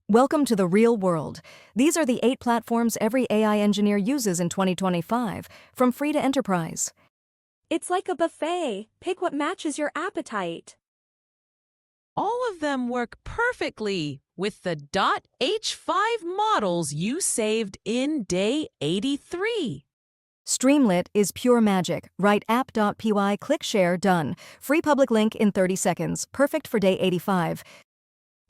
Welcome to the real world. These are the 8 platforms every AI engineer uses in 2025, from free to enterprise. It's like a buffet. Pick what matches your appetite. All of them work perfectly with the .h5 models you saved in day 83. Streamlit is pure magic. Write app.py, click share, done. Free public link in 30 seconds. Perfect for day 85.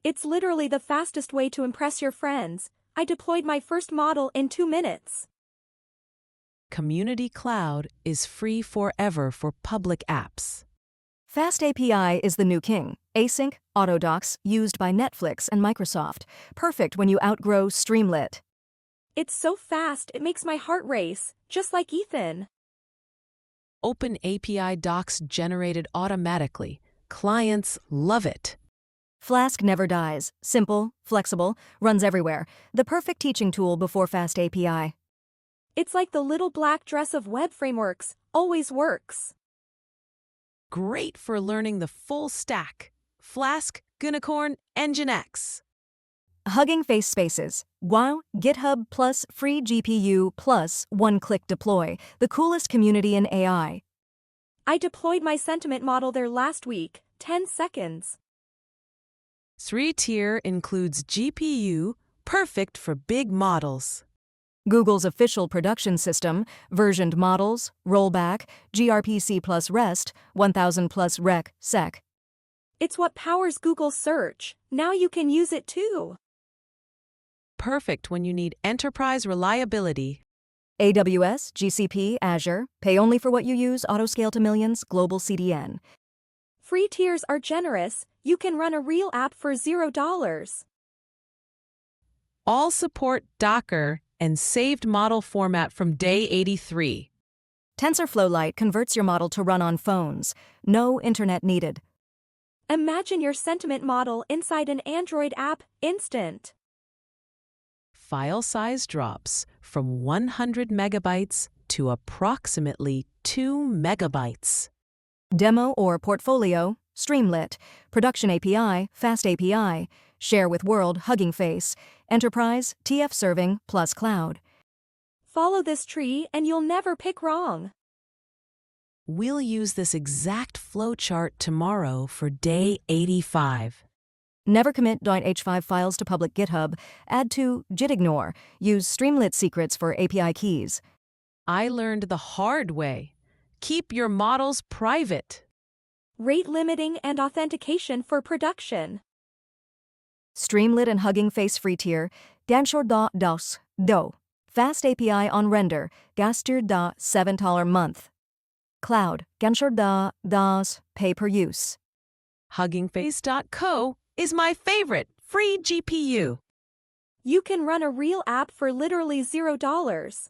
It's literally the fastest way to impress your friends. I deployed my first model in 2 minutes. Community Cloud is free forever for public apps. FastAPI is the new king. Async, autodocs, used by Netflix and Microsoft. Perfect when you outgrow Streamlit. It's so fast it makes my heart race, just like Ethan. OpenAPI docs generated automatically. Clients love it. Flask never dies. Simple, flexible, runs everywhere. The perfect teaching tool before FastAPI. It's like the little black dress of web frameworks, always works. Great for learning the full stack. Flask, Unicorn, Nginx. Hugging Face Spaces. Wow, GitHub plus free GPU plus one-click deploy. The coolest community in AI. I deployed my sentiment model there last week, 10 seconds. 3-tier includes GPU, perfect for big models. Google's official production system, versioned models, rollback, gRPC plus REST, 1000 plus rec, sec. It's what powers Google search. Now you can use it too. Perfect when you need enterprise reliability. AWS, GCP, Azure. Pay only for what you use. Autoscale to millions. Global CDN. Free tiers are generous. You can run a real app for $0. All support Docker and saved model format from day 83. TensorFlow Lite converts your model to run on phones. No internet needed. Imagine your sentiment model inside an Android app, instant. File size drops from 100 megabytes to approximately 2 megabytes. Demo or portfolio, Streamlit. Production API, FastAPI. Share with World, Hugging Face. Enterprise, TF Serving, plus Cloud. Follow this tree and you'll never pick wrong. We'll use this exact flowchart tomorrow for day 85. Never commit .h5 files to public GitHub. Add to gitignore. Use Streamlit secrets for API keys. I learned the hard way. Keep your models private. Rate limiting and authentication for production. Streamlit and Hugging Face free tier. $2 do. FastAPI on render. $7 month. Cloud. $2 pay per use. HuggingFace.co is my favorite free GPU. You can run a real app for literally $0.